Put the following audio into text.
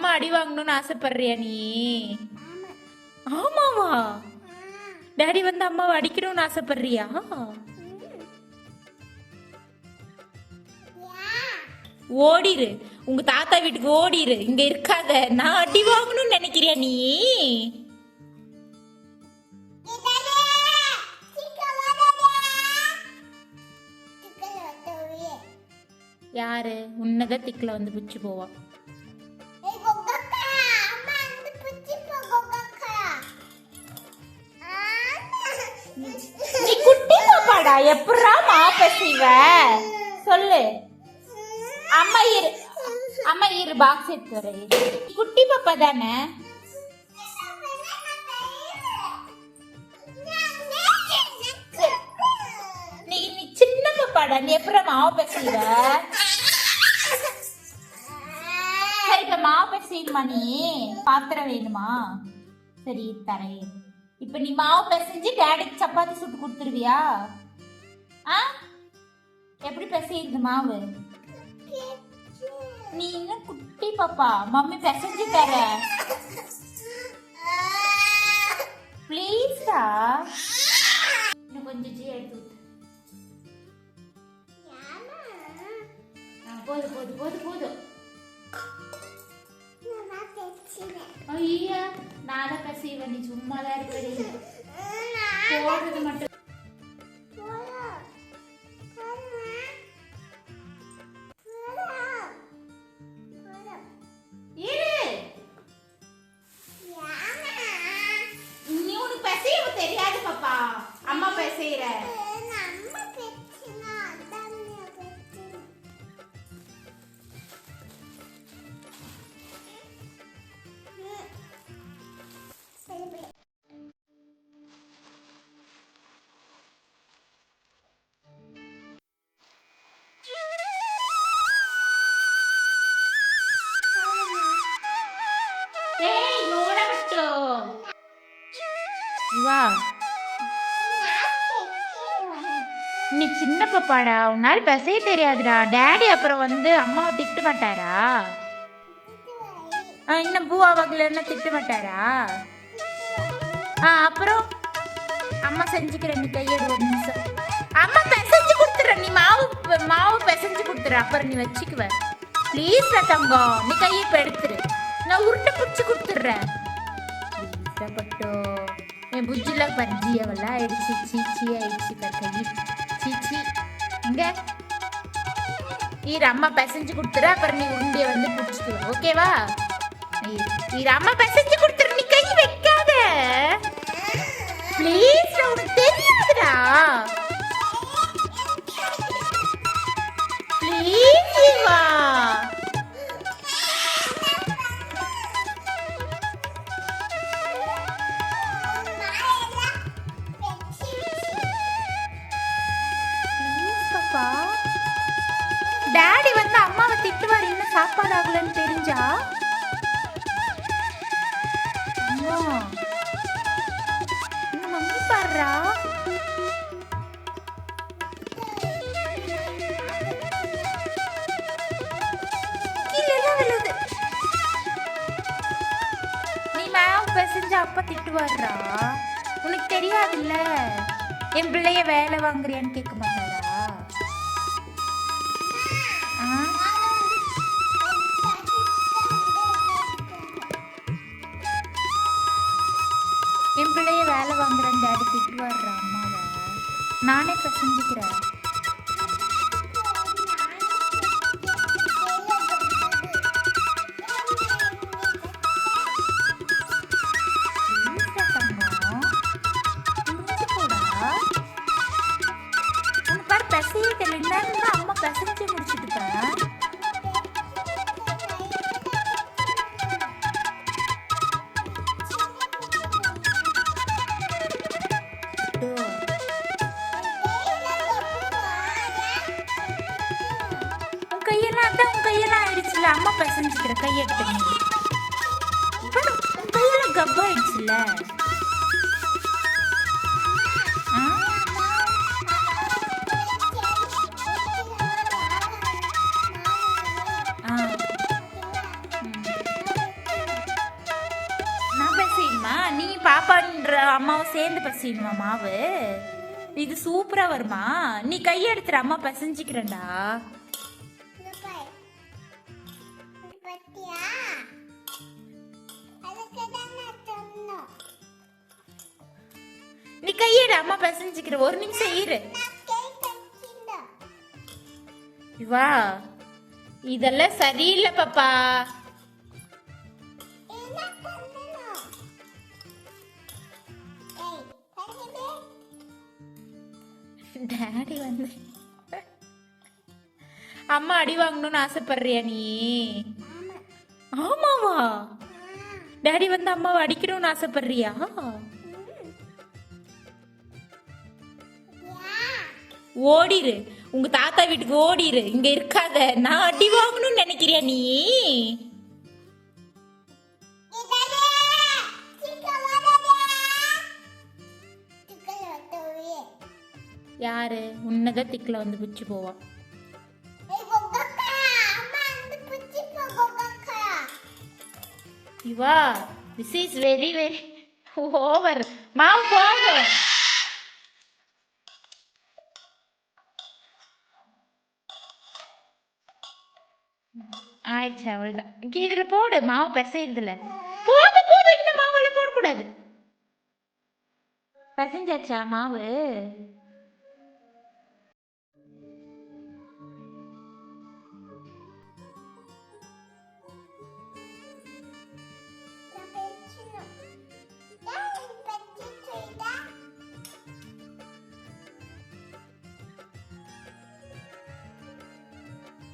அம்மா அடி வாங்கணும்னு ஆசைப்படுறியா நீ? ஆமாவா? டாடி வந்து அம்மாவை அடிக்கணும்னு ஆசைப்படுறியா? ஓடிரு, உங்க தாத்தா வீட்டுக்கு ஓடிரு, இங்க இருக்காத. நான் அடி வாங்கணும்னு நினைக்கிறியா நீ? யாரு உன்னதான் திக்குல வந்து பிடிச்சு போவா? நீ குட்டி பாப்பாடா, எப்படா மாப்ப செய்வ சொல்லு. அம்மா இரு பாக்ஸ் எடுத்து வர. குட்டி பாப்பா தானே? நீ சின்ன பாப்பாடா, நீ எப்படா மாவு பேசுவ? சரி, இப்ப மாவு பேசுமா? நீ பாத்திரம் வேணுமா? சரி தரேன். இப்ப நீ மாவு பிசைஞ்சு டேடிக்கு சப்பாத்தி சுட்டு கொடுத்துருவியா? எப்படி பிசையுது மாவு? நீ இன்னும் குட்டி பாப்பா, மம்மி பிசைஞ்சு தர. ப்ளீஸ்டா, இன்னும் கொஞ்சம் ஜீ எடுத்து போதும் போதும் போதும் போதும். ஐயா, நான் பிசைவேன், நீ சும்மாதான் இருக்கிறீங்க. போடுறது மட்டும் தெரியாது பாப்பா, அம்மா பேசுற. வா, நீ சின்ன பாப்பாடா, உன்னால பேசவே தெரியாதுடா. டேடி அப்புறம் வந்து அம்மாவை திட்ட மாட்டாரா? இன்னும் பூவா வகலன்னு திட்ட மாட்டாரா? அப்புறம் அம்மா செஞ்சுக்கிறேன், நீ கையெடு ஒரு நிமிஷம். அம்மா பிசைஞ்சு கொடுத்துற, நீ மாவு பிசைஞ்சு கொடுத்துற, அப்புறம் நீ வச்சுக்குவ. ப்ளீஸ் தங்கம், நீ கையை இப்போ எடுத்துரு, நான் உருட்டை பிடிச்சி கொடுத்துட்றேன். பட்டோ என் புஜ்ஜில பஜ்ஜியவெல்லாம் ஆயிடுச்சு. சீச்சி ஆயிடுச்சு கை. சீச்சி இங்க ஈர அம்மா பிசைஞ்சு கொடுத்துற, அப்புறம் நீ உருண்டிய வந்து பிடிச்சிக்குவ. ஓகேவா? ஈர அம்மா பிசைஞ்சு கொடுத்துற, நீ கை வைக்காத ப்ளீஸ். உனக்கு தெரியாதுடா, ப்ளீஸ் வா. டாடி வந்து அம்மாவை திட்டுவார், இன்னும் சாப்பாடு ஆகலன்னு தெரிஞ்சா. மம்மி பாடுறா. நீ மாவு பிசைஞ்ச அப்பா திட்டுவாடுறா. உனக்கு தெரியாதுல்ல, என் பிள்ளைய வேலை வாங்குறியான்னு கேட்க மாட்டாரா? என் பிள்ளைய வேலை வாங்குறேன் டாடி திட்டுவாடுறா அம்மாவை. நானே பிசைஞ்சுக்கிறேன். உனக்கு பாரு பிசையே தெரியல, அம்மா பிசைஞ்சு முடிச்சுட்டுப்பேன். கையெல்லாம் ஆயிடுச்சுல, அம்மா பிசைஞ்சுக்கிற கையெடுத்து. கையெல்லாம் கப்பாயிடுச்சுல. சேர்ந்து பசியுமா மாவு? இது சூப்பரா வருமா? நீ கையை எடுத்துற, அம்மா பசஞ்சிக்கிறேன்டா. நீ கையெடு, அம்மா பசஞ்சிக்கிற. ஒரு நிமிஷம் இரு. வா, இதெல்லாம் சரியில்லை பாப்பா. டாடி வந்து அம்மா அடி வாங்கணும்னு ஆசைப்படுறியா நீ? ஆமாவா? டாடி வந்து அம்மாவை அடிக்கணும்னு ஆசைப்படுறியா? ஓடிரு, உங்க தாத்தா வீட்டுக்கு ஓடிரு, இங்க இருக்காத. நான் அடி வாங்கணும்னு நினைக்கிறியா நீ? யாரு உன்னதான் திக்குல வந்து பிடிச்சு போவா? இவா, this is very very over. மாவு போங்க. ஆயிடுச்சு, அவ்வளவுதான். இதுல போடு, மாவு பிசைறதுல போது போது. இந்த மாவுல போடக்கூடாது. பிசைஞ்சாச்சா மாவு?